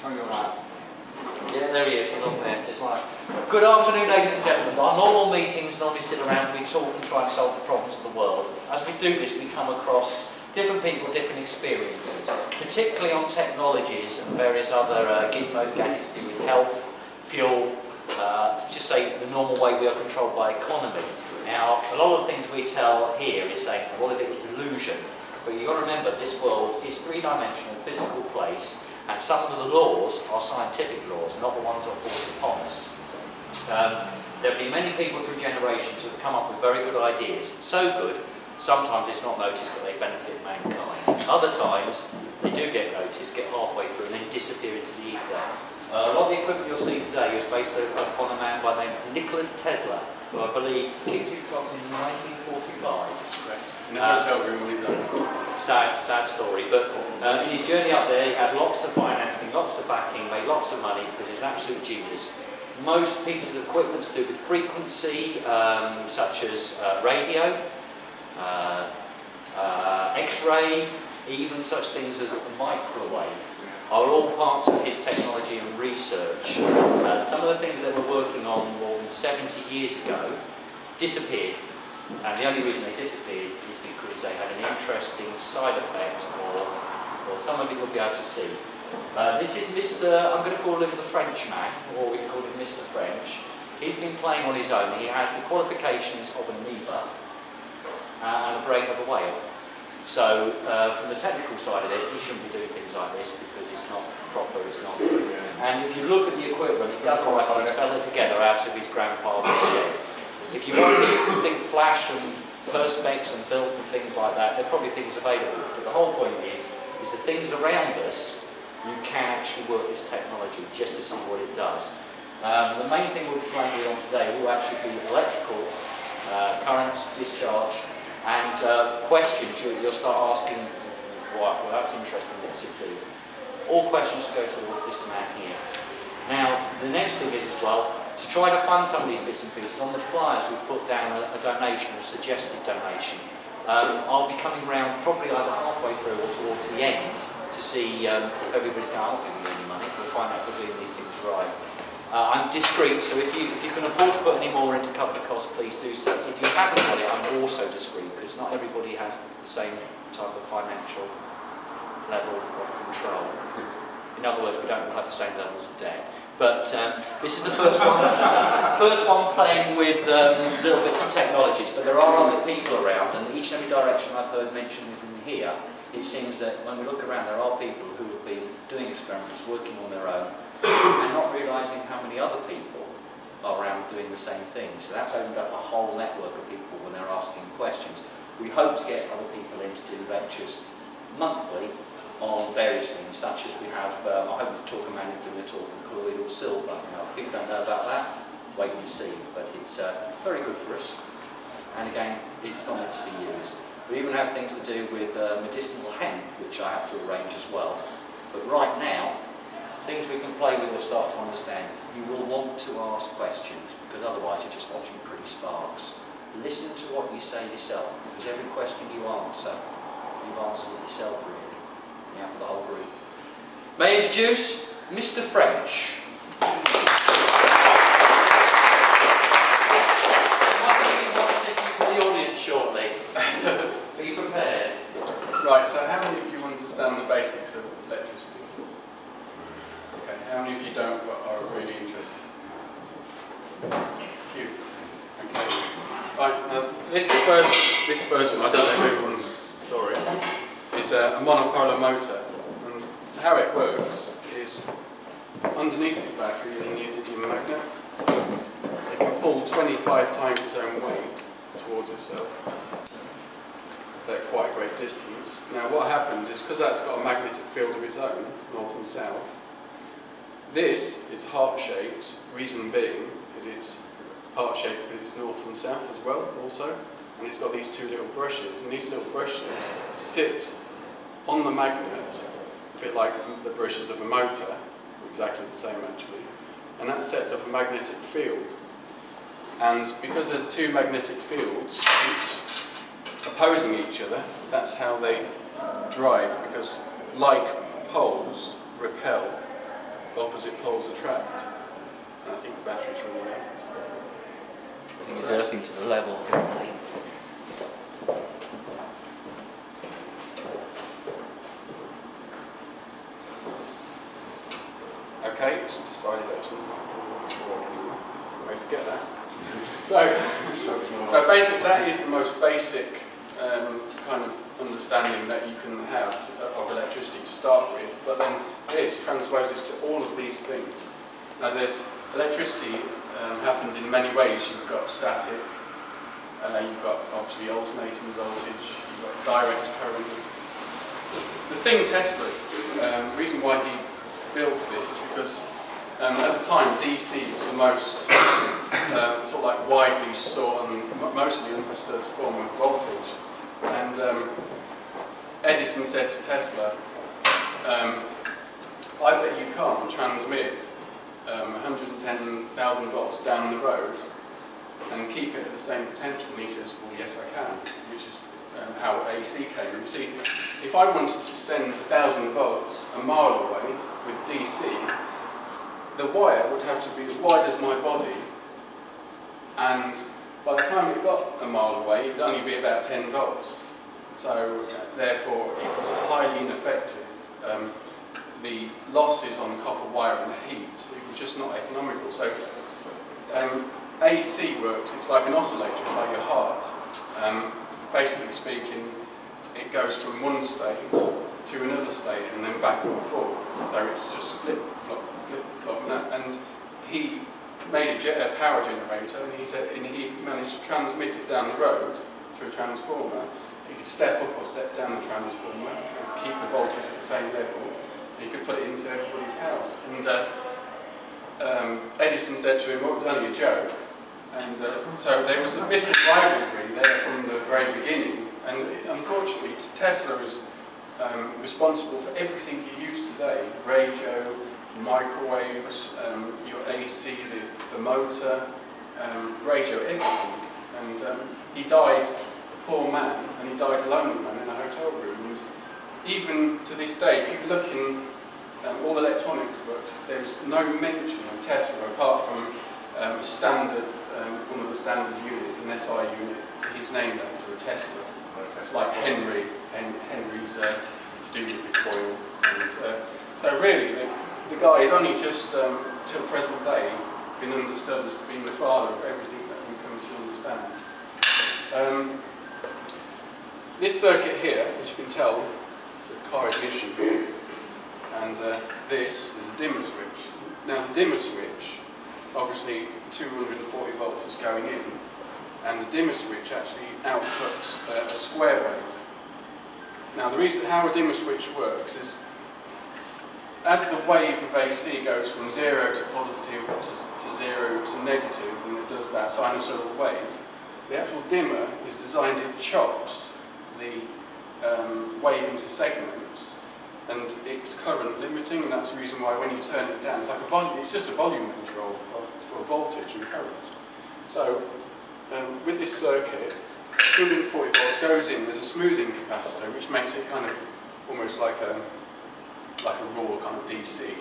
Yeah, there he is, he's on there. Good afternoon, ladies and gentlemen. Our normal meetings normally sit around, we talk and try and solve the problems of the world. As we do this, we come across different people, different experiences, particularly on technologies and various other gizmos, gadgets to do with health, fuel, just say the normal way we are controlled by economy. Now, a lot of the things we tell here is saying a lot of it is illusion, but you've got to remember this world is three-dimensional, physical place, and some of the laws are scientific laws, not the ones that are forced upon us. There have been many people through generations who have come up with very good ideas, so good, sometimes it's not noticed that they benefit mankind. Other times, they do get noticed, get halfway through, and then disappear into the ether. A lot of the equipment you'll see today was based upon a man by the name of Nicholas Tesla, who I believe kicked his clock in 1945. That's correct. In a hotel room on his own. Sad story, but in his journey up there he had lots of financing, lots of backing, made lots of money because he's an absolute genius. Most pieces of equipment to do with frequency, such as radio, X-ray, even such things as a microwave, are all parts of his technology and research. Some of the things that we're working on more than 70 years ago disappeared, and the only reason they disappeared is because they had an interesting side effect of, some of it you'll be able to see. This is Mr. I'm going to call him the Frenchman, or we can call him Mr. French. He's been playing on his own. He has the qualifications of an amoeba and the brain of a whale. So, from the technical side of it, he shouldn't be doing things like this because it's not proper, it's not good. And if you look at the equipment, it does look like he's fell it together out of his grandfather's shed. If you want to think flash and perspex and build and things like that, there are probably things available. But the whole point is the things around us, you can actually work this technology just to see what it does. The main thing we'll be playing with on today will actually be electrical currents, discharge, and questions you'll start asking, well, that's interesting, what's it do? All questions to go towards this man here. Now, the next thing is as well, to try to fund some of these bits and pieces, on the flyers we put down a donation, or suggested donation. I'll be coming round probably either halfway through or towards the end to see if everybody's going, I'm not giving you any money, we'll find out if we're doing these things right. I'm discreet, so if you can afford to put any more in to cover the cost, please do so. If you haven't got it, I'm also discreet, because not everybody has the same type of financial level of control. In other words, we don't all have the same levels of debt. But this is the first one playing with little bits of technologies, but there are other people around, and each and every direction I've heard mentioned within here, it seems that when we look around, there are people who have been doing experiments, working on their own, and not realising how many other people are around doing the same thing. So that's opened up a whole network of people when they're asking questions. We hope to get other people in to do lectures monthly on various things, such as we have, I hope the talker man is doing a talk on colloidal silver. Now, if people don't know about that, wait and see, but it's very good for us. And again, it's not meant to be used. We even have things to do with medicinal hemp, which I have to arrange as well. But right now, things we can play with or start to understand, you will want to ask questions, because otherwise you're just watching pretty sparks. Listen to what you say yourself, because every question you answer, you've answered it yourself really. Yeah, for the whole group. May I introduce Mr. French. I'll be giving one assistance to the audience shortly. Be prepared. Right, so how many of you understand the basics of electricity? Okay, how many of you don't but are really interested? You. Okay. Right, this first one, I don't know if everyone's saw it, is a monopolar motor. And how it works is underneath this battery is a neodymium magnet. It can pull 25 times its own weight towards itself at quite a great distance. Now what happens is, because that's got a magnetic field of its own, north and south, this is heart-shaped, reason being is it's heart-shaped because it's north and south as well also, and it's got these two little brushes, and these little brushes sit on the magnet, a bit like the brushes of a motor, exactly the same actually, and that sets up a magnetic field. And because there's two magnetic fields each opposing each other, that's how they drive, because like poles repel opposite poles attract. And I think the battery's running out. I think it's earthing to the level. Okay, it's decided that it's not working. I forget that. So basically, that is the most basic kind of understanding that you can have of electricity to start with. But then this transposes to all of these things. Now, there's electricity happens in many ways. You've got static. You've got obviously alternating voltage. You've got direct current. The thing Tesla's, the reason why he built this is because at the time DC was the most sort of like widely sought and mostly understood form of voltage. And Edison said to Tesla, I bet you can't transmit 110,000 volts down the road and keep it at the same potential. And he says, well, yes, I can, which is how AC came. You see, if I wanted to send 1,000 volts a mile away with DC, the wire would have to be as wide as my body, and by the time it got a mile away, it would only be about 10 volts. So, therefore, it was highly ineffective. The losses on copper wire and the heat, it was just not economical. So, AC works, it's like an oscillator, it's like your heart. Basically speaking, it goes from one state to another state and then back and forth. So it's just flip-flop, flip-flop. And he made a power generator, and he said he managed to transmit it down the road to a transformer. He could step up or step down the transformer to keep the voltage at the same level. And he could put it into everybody's house. And Edison said to him, well, it was only a joke. And so there was a bit of rivalry there from the very beginning. And unfortunately, Tesla was responsible for everything you use today: radio, microwaves, your AC, the motor, radio, everything. And he died a poor man, and he died a lonely man in a hotel room. And even to this day, if you look in all electronics books, there's no mention of Tesla apart from a standard, one of the standard units, an SI unit. He's named after a Tesla. Like Henry's to do with the coil. And so really, the guy is only just, till present day, been understood as being the father of everything that we come to understand. This circuit here, as you can tell, is a car ignition, and this is a dimmer switch. Now the dimmer switch, obviously 240 volts is going in, and the dimmer switch actually outputs a square wave. Now the reason how a dimmer switch works is, as the wave of AC goes from 0 to positive to 0 to negative, and it does that sinusoidal wave, the actual dimmer is designed, it chops the wave into segments, and it's current limiting, and that's the reason why when you turn it down, it's like it's just a volume control for voltage and current. So with this circuit, 240 volts goes in, there's a smoothing capacitor which makes it kind of almost like a raw kind of DC.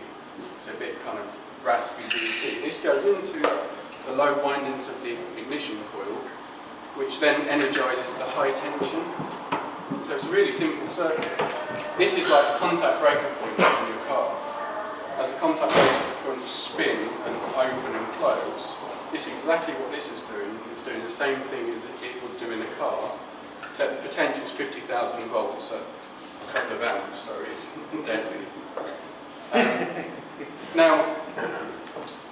It's a bit kind of raspy DC. This goes into the low windings of the ignition coil, which then energizes the high tension. So it's a really simple circuit. This is like the contact breaker point in your car. As the contact breaker points spin and open and close, this is exactly what this is doing. It's doing the same thing as it would do in a car, except the potential is 50,000 volts, so a couple of amps, so it's deadly. Now,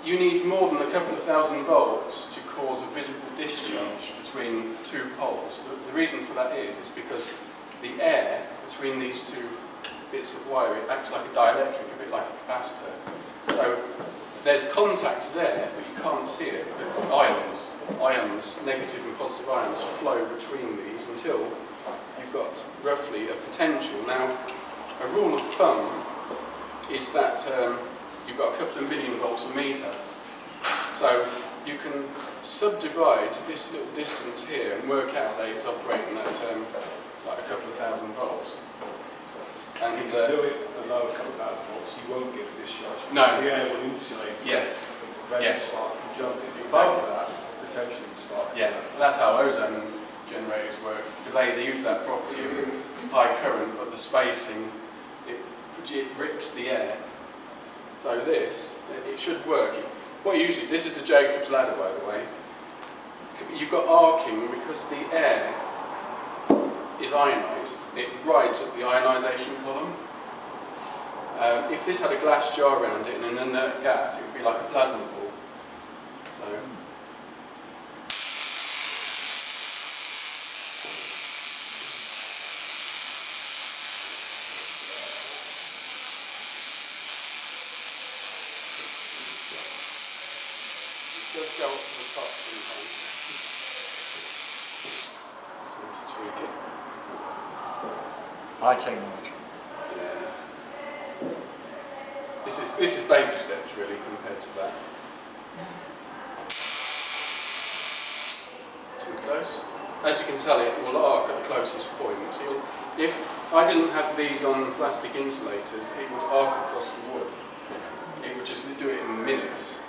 you need more than a couple of thousand volts to cause a visible discharge between two poles. The reason for that is because the air between these two bits of wire, it acts like a dielectric, a bit like a capacitor. So there's contact there, but you can't see it. It's ions, negative and positive ions, flow between these until you've got roughly a potential. Now, a rule of thumb is that you've got a couple of million volts a meter. So you can subdivide this little distance here and work out that it's operating at like a couple of thousand volts. And if you do it below a couple of thousand volts, you won't get a discharge. No. The air will insulate. Yes. And prevent the Yes. spark from jumping. Exactly. Above that, potentially the spark. Yeah, that's how ozone generators work, because they use that property of high current, but the spacing, it rips the air. So this, it should work. What usually, this is a Jacob's ladder, by the way. You've got arcing because the air is ionised. It rides up the ionisation column. If this had a glass jar around it and an inert gas, it would be like a plasma ball. So. Just go up to the top sometimes. Just need to tweak it. High technology. Yes. This is baby steps really compared to that. Too close. As you can tell, it will arc at the closest point. So if I didn't have these on plastic insulators, it would arc across the wood. It would just do it in minutes.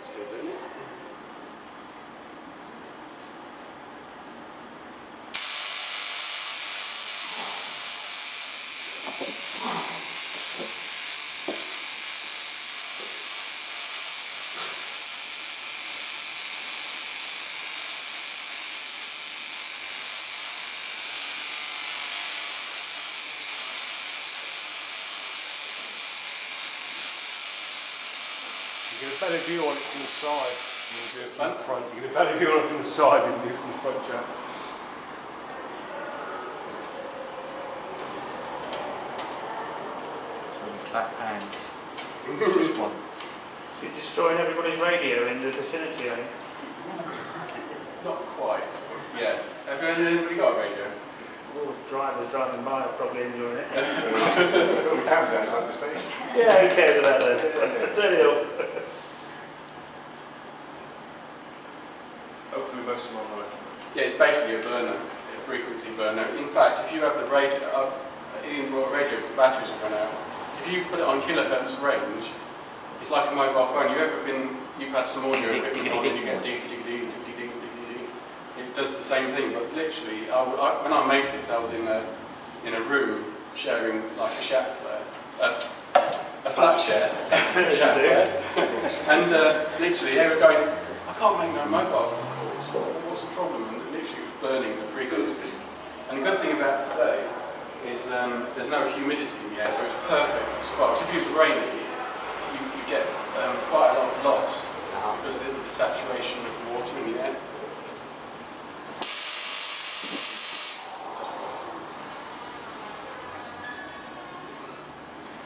Still doing it. You get a better view on it from the side than you do it from the front. You get a better view on it from the side than you do from the front, Jack. So we clap hands. Just one. You're destroying everybody's radio in the vicinity, are you? Not quite. Yeah. Have anybody got a radio? All the drivers driving by are probably enjoying it. There's all cabs outside the station. Yeah, who cares about that? Turn it up. Hopefully most of them are working. Yeah, it's basically a burner, a frequency burner. In fact, if you have the radio, Ian brought a radio, but the batteries have run out. If you put it on kilohertz range, it's like a mobile phone. You've had some audio equipment on and you get ding, ding, ding, ding, ding, ding, ding, ding. It does the same thing, but literally, when I made this, I was in a room sharing like a shack flare, a flat share, shack flare, and literally they were going, I can't make no mobile calls. What's the problem? And literally, it was burning the frequency. And the good thing about today is there's no humidity in the air, so it's perfect for sparks. If it was rainy, you get quite a lot of loss because of the saturation of the water in the air.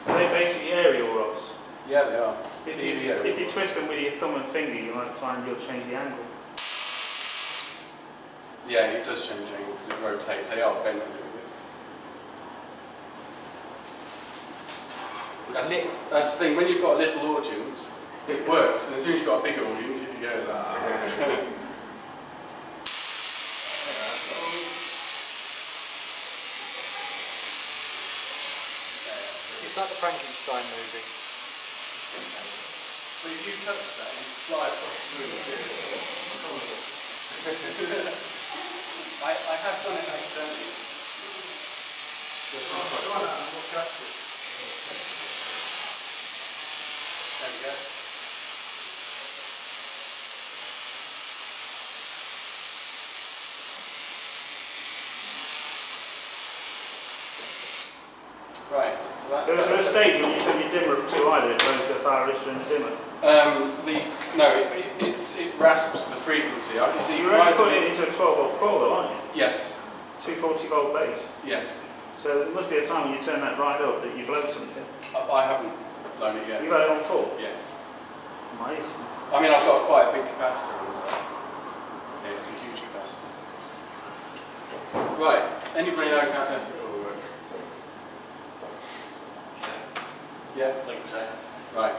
Are they basically aerial rods? Yeah, they are. If you twist them with your thumb and finger, you might find you'll change the angle. Yeah, it does change angle because it rotates. They are bent a little bit. That's the thing, when you've got a little audience, it works, and as soon as you've got a big audience, it goes, It's like the Frankenstein movie. So if you touch that, you fly across the room. I have done it accidentally. There we go. Right, so that's... So is there a stage when you turn your dimmer up too high that it goes to a far richer in the dimmer? No, it rasps the frequency. You see, You're only putting it into a 12-volt coil though, aren't you? Yes. 240-volt base. Yes. So there must be a time when you turn that right up that you blow something. I haven't blown it yet. You've had it on full? Yes. Nice. I mean, I've got quite a big capacitor. Yeah, it's a huge capacitor. Right. Anybody knows how test control works? Yeah? I think so. Right.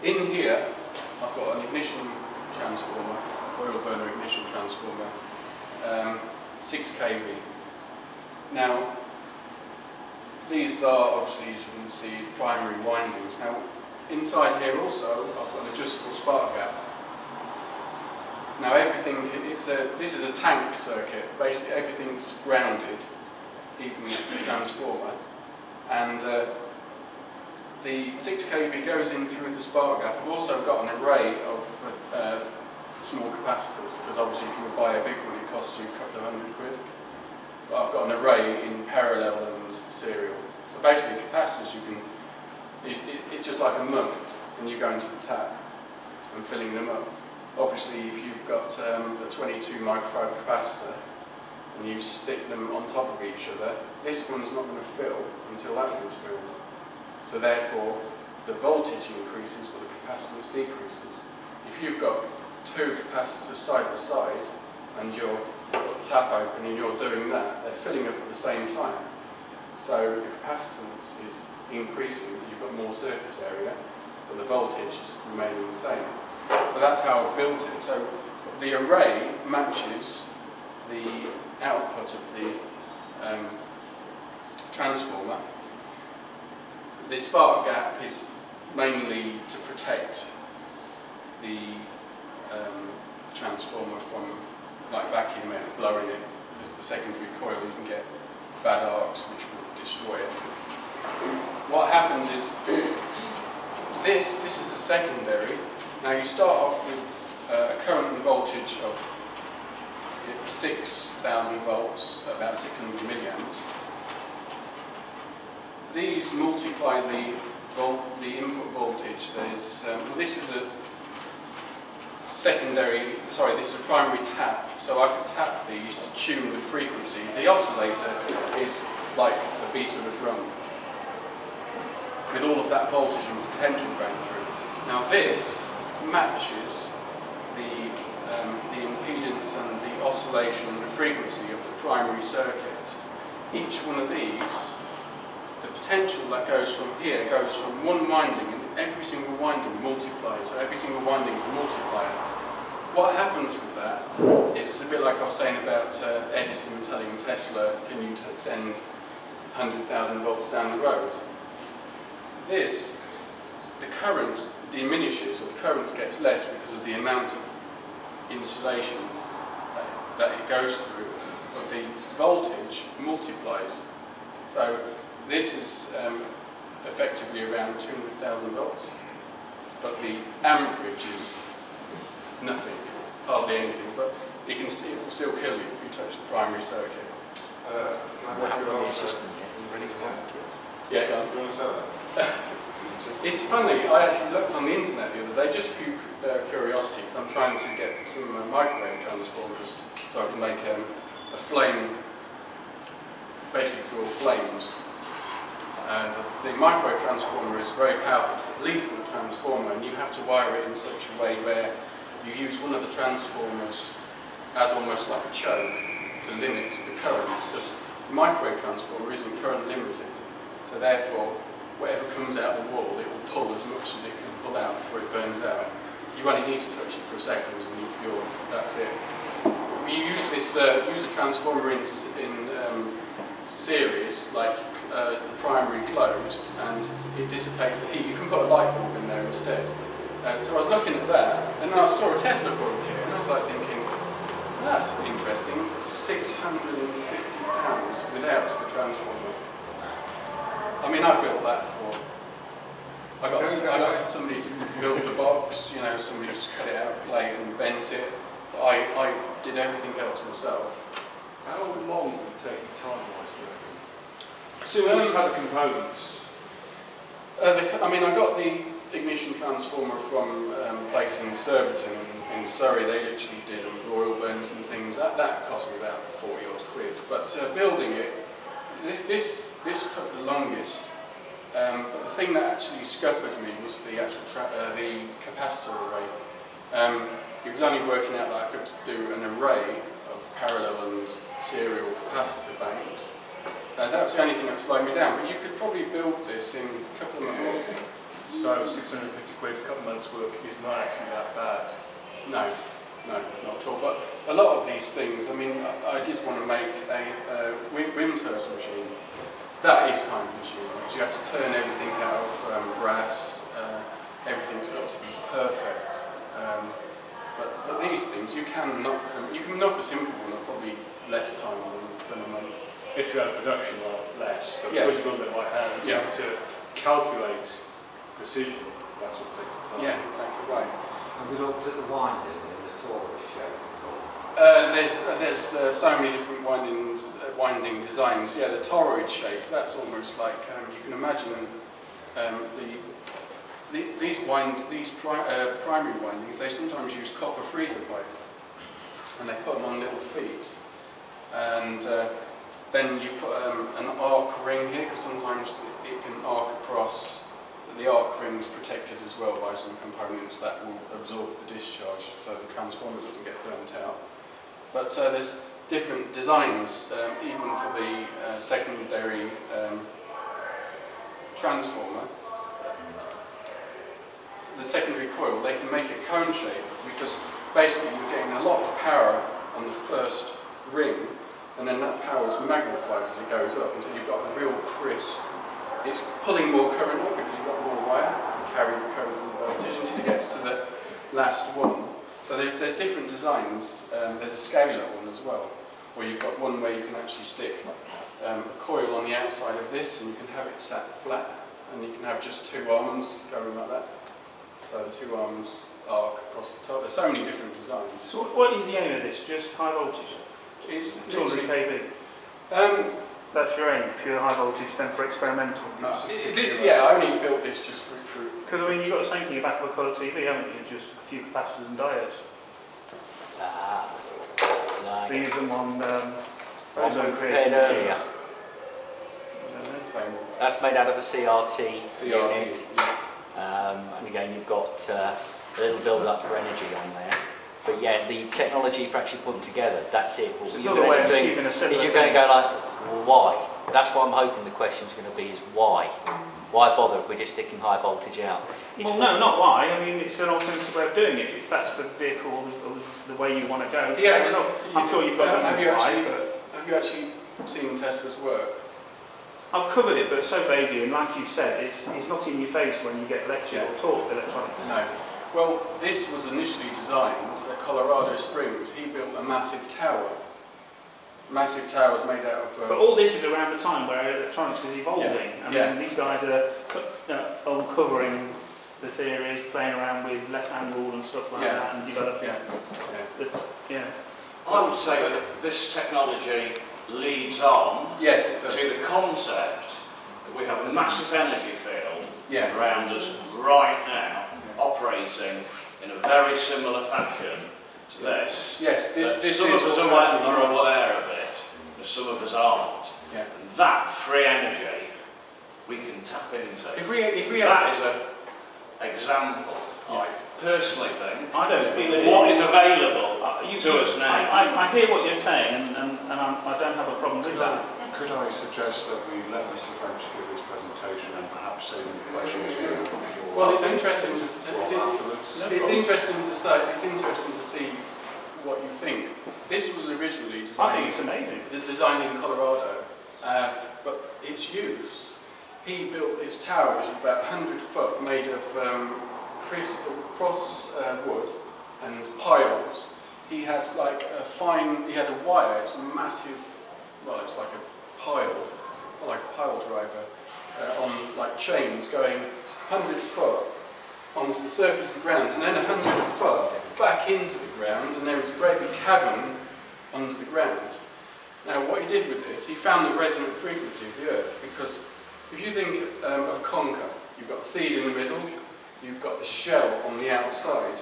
In here, I've got an ignition transformer, oil burner ignition transformer. 6 kV. Now, these are obviously, as you can see, primary windings. Now, inside here also, I've got an adjustable spark gap. Now, everything this is a tank circuit. Basically, everything's grounded, even the transformer, and the 6 kV goes in through the spark gap. I've also got an array of small capacitors, because obviously if you would buy a big one, it costs you a couple of £100. But I've got an array in parallel and serial. So basically, capacitors, it's just like a mug, and you go into the tap and filling them up. Obviously, if you've got a 22 microfarad capacitor and you stick them on top of each other, this one's not going to fill until that one's filled. So therefore, the voltage increases or the capacitance decreases. If you've got 2 capacitors side by side and you've got the tap open and you're doing that, they're filling up at the same time. So the capacitance is increasing because you've got more surface area, but the voltage is remaining the same. So that's how I've built it. So the array matches the output of the transformer. The spark gap is mainly to protect the transformer from like vacuum air blowing it, because the secondary coil you can get bad arcs which will destroy it. What happens is this is a secondary. Now you start off with a current and voltage of 6,000 volts, about 600 milliamps. These multiply the input voltage. There's this is a this is a primary tap, so I can tap these to tune the frequency. The oscillator is like the beat of a drum, with all of that voltage and potential going through. Now this matches the impedance and the oscillation and the frequency of the primary circuit. Each one of these, the potential that goes from here goes from one winding, and every single winding multiplies, so every single winding is a multiplier. What happens with that is, it's a bit like I was saying about Edison telling Tesla, can you send 100,000 volts down the road? The current diminishes, or the current gets less because of the amount of insulation that it goes through, but the voltage multiplies. So this is effectively around 200,000 volts, but the amperage is nothing, hardly anything, but it will still kill you if you touch the primary circuit. Yeah, go on. You want to sell that? It's funny, I actually looked on the internet the other day, just for curiosity, because I'm trying to get some microwave transformers so I can make a flame, basically draw flames. The microwave transformer is a very powerful, lethal transformer, and you have to wire it in such a way where you use one of the transformers as almost like a choke to limit the current, because the microwave transformer isn't current limited, so therefore whatever comes out of the wall, it will pull as much as it can pull out before it burns out. You only need to touch it for a second and that's it. We use a transformer in series, like the primary closed, and it dissipates the heat. You can put a light bulb in there instead. So I was looking at that, and then I saw a Tesla coil kit, and I was like thinking, that's interesting, £650 without the transformer. I mean, I built that for. I got somebody to build the box, somebody just cut it out, plate and bent it. I did everything else myself. How long would it take you time-wise, do you reckon? So These are the components. I got the ignition transformer from a place in Surbiton in Surrey. They literally did them for oil burns and things. That cost me about 40 odd quid. But building it, this took the longest. But the thing that actually scuppered me was the actual the capacitor array. It was only working out that I could do an array of parallel and serial capacitor banks. And that was the only thing that slowed me down. But you could probably build this in a couple of months. So 650 quid, a couple of months' work is not actually that bad. No. No, not at all. But a lot of these things, I mean, I did want to make a Wimshurst machine. That is time consuming, because you have to turn everything out of brass, everything's got to be perfect. But these things, you can knock a simple one at probably less time than a month. If you had production, less, but yes. when you build it by hand, you have to calculate precision. That's what takes the time. Yeah, exactly right. Have we looked at the windings in the torus shape at all? There's so many different winding designs. Yeah, the toroid shape, that's almost like, you can imagine these primary windings, they sometimes use copper freezer pipe, and they put them on little feet. And then you put an arc ring here, because sometimes it can arc across. The arc ring is protected as well by some components that will absorb the discharge, so the transformer doesn't get burnt out. But there's different designs, even for the secondary transformer. The secondary coil, they can make it cone shape, because basically you're getting a lot of power on the first ring, and then that power is magnified as it goes up until you've got a real crisp. It's pulling more current up because you've got more wire to carry the current and voltage until it gets to the last one. So there's different designs. There's a scalar one as well, where you've got one where you can actually stick a coil on the outside of this, and you can have it sat flat, and you can have just two arms going like that. So the two arms arc across the top. There's so many different designs. So what is the aim of this? Just high voltage? It's 200 kV? That's your aim, pure high voltage, then for experimental? Yeah, I only built this just for... Because I mean, you've got the same thing in the back of a colour TV, haven't you? Just a few capacitors and diodes. They use them on ozone creation. Earlier. That's made out of a CRT unit. And again, you've got a little build-up for energy on there. But yeah, the technology for actually putting together, that's it. But what you're going to do is you're going to go like, well, why? That's what I'm hoping the question's going to be, is why? Why bother if we're just sticking high voltage out? Well, no, not why. I mean, it's an alternative way of doing it. If that's the vehicle or the way you want to go. Yeah, I'm sure you've got have you actually seen Tesla's work? I've covered it, but so vaguely, and like you said, it's not in your face when you get lectured or taught electronics. No. Well, this was initially designed at Colorado Springs. He built a massive tower. Massive towers made out of... But all this is around the time where electronics is evolving. I mean, these guys are uncovering the theories, playing around with left-hand rule and stuff like that, and developing. I would say that this technology leads on to the concept that we have a massive energy field around us right now, operating in a very similar fashion to this. Yes, this some is of us are aware of it, and some of us aren't. Yeah. And that free energy we can tap into. If we that is an example. I personally think I don't feel it what is available to us now. I hear what you're saying, and I don't have a problem with that. Could I suggest that we let Mr. French give his presentation and perhaps save any questions for Well, it's interesting to see what you think. This was originally designed. I think it's amazing. It's designed in Colorado, but its use. He built this tower, which is about 100 foot, made of cross wood and piles. He had like he had a wire. It's a massive. Well, it's like a pile, like a pile driver, on like chains going 100 foot onto the surface of the ground, and then 100 foot back into the ground, and there was a great big cavern under the ground. Now, what he did with this, he found the resonant frequency of the Earth, because if you think of conker, you've got the seed in the middle, you've got the shell on the outside.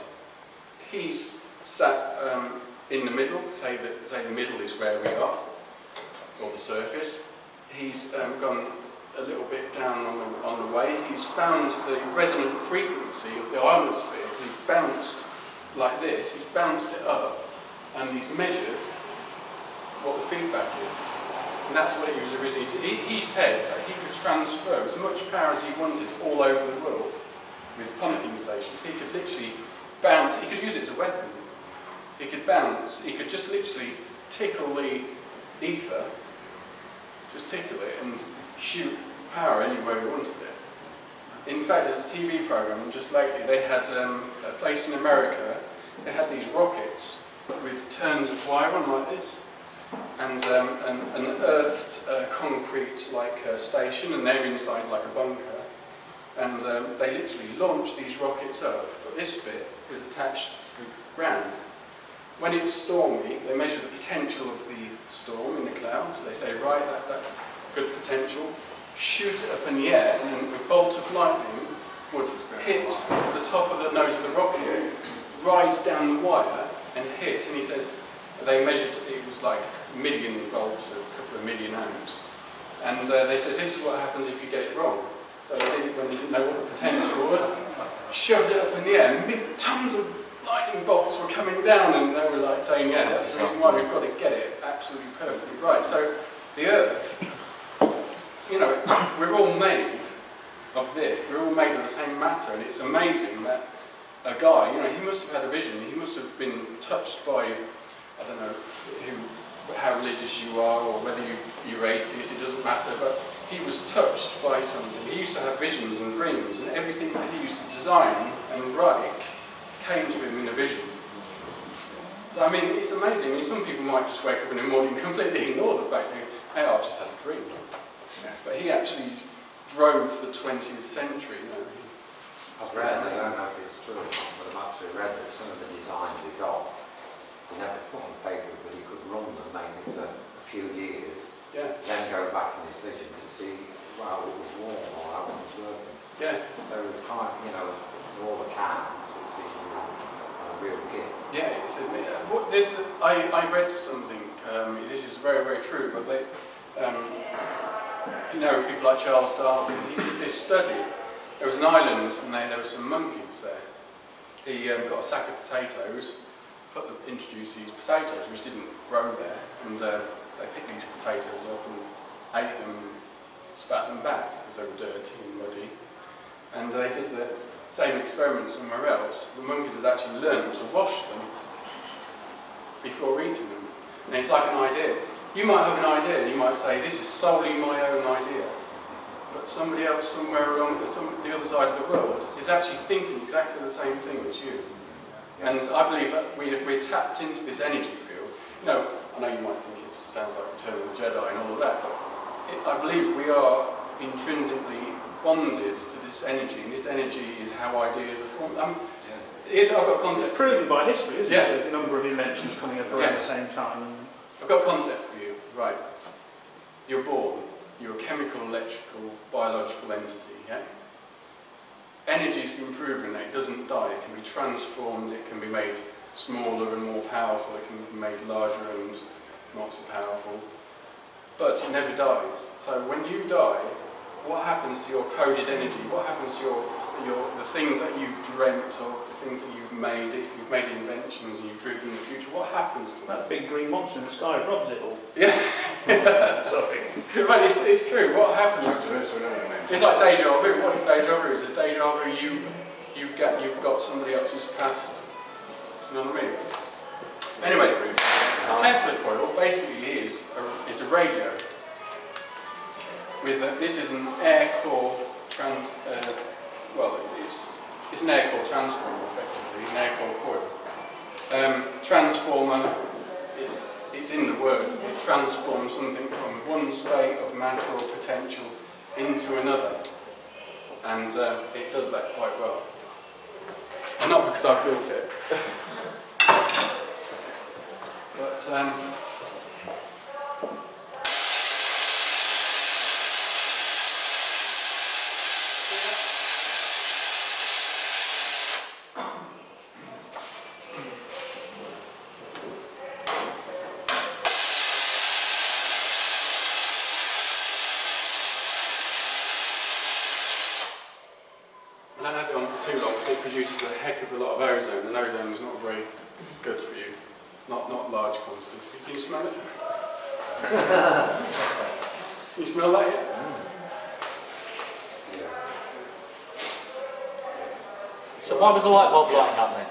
He's sat in the middle, say the middle is where we are, or the surface. He's gone a little bit down on the way. He's found the resonant frequency of the ionosphere. He's bounced like this. He's bounced it up, and he's measured what the feedback is. And that's what he was originally doing. He said that he could transfer as much power as he wanted all over the world with pumping stations. He could literally bounce. He could use it as a weapon. he could bounce, he could just literally tickle the ether, just tickle it and shoot power anywhere he wanted it. In fact, there's a TV program just lately, they had a place in America, they had these rockets with turns of wire on like this, and an earthed concrete station, and they're inside like a bunker, and they literally launched these rockets up, but this bit is attached to the ground. When it's stormy, they measure the potential of the storm in the clouds. They say, right, that's good potential. Shoot it up in the air, and then a bolt of lightning would hit the top of the nose of the rocket, ride down the wire, and hit. And he says they measured it was like a million volts, a couple of million amps. And they said this is what happens if you get it wrong. So they did it when they didn't know what the potential was. Shoved it up in the air. Tons of lightning bolts were coming down, and they were like saying, yeah, that's the reason why we've got to get it absolutely perfectly right. So the Earth, you know, we're all made of this. We're all made of the same matter, and it's amazing that a guy, you know, he must have had a vision. He must have been touched by, I don't know, how religious you are, or whether you're atheist, it doesn't matter, but he was touched by something. He used to have visions and dreams, and everything that he used to design and write came to him in a vision. So I mean, it's amazing. I mean, some people might just wake up in the morning and completely ignore the fact that, hey, I just had a dream. Yeah. But he actually drove the 20th century. You know. I've read, I don't know if it's true or not, but I've actually read that some of the designs he got, he never put on paper, but he could run them maybe for a few years, then go back in his vision to see, well, it was warm or how it was working. Yeah. So it was kind of, you know, all accounts, it seemed a real gift. Yeah, I read something, this is very, very true, but they, you know, people like Charles Darwin, he did this study. There was an island and there were some monkeys there. He got a sack of potatoes, introduced these potatoes, which didn't grow there, and they picked these potatoes up and ate them and spat them back because they were dirty and muddy. And they did the same experiment somewhere else. The monkeys had actually learned to wash them before eating them. And it's like an idea. You might have an idea and you might say, this is solely my own idea. But somebody else somewhere along the other side of the world is actually thinking exactly the same thing as you. And I believe that we're tapped into this energy field. You know, I know you might think it sounds like Return of the Jedi and all of that, but I believe we are intrinsically bonded to this energy, and this energy is how ideas are formed. I've got a concept. It's proven by history, isn't it? The number of inventions coming up around the same time. I've got a concept for you. Right. You're born. You're a chemical, electrical, biological entity. Yeah. Energy's been proven that it doesn't die. It can be transformed. It can be made smaller and more powerful. It can be made larger and not so powerful. But it never dies. So when you die, what happens to your coded energy? What happens to the things that you've dreamt of, the things that you've made, if you've made inventions and you've driven the future, what happens to that? Big green monster in the sky robs it all. Yeah. Sorry. But it's true. What happens to it? It's like deja vu. What is deja vu? It's a deja vu you've got somebody else's past. You know what I mean? Anyway, a Tesla coil basically is a radio. This is an air core it's an air core transformer, effectively, an air core coil. Transformer, it's in the word. It transforms something from one state of matter or potential into another, and it does that quite well. And not because I've built it, but. I don't have it on for too long because it produces a heck of a lot of ozone, and ozone is not very good for you. Not large quantities. Can you smell it? Can you smell that yet? So why was the light bulb lighting up then?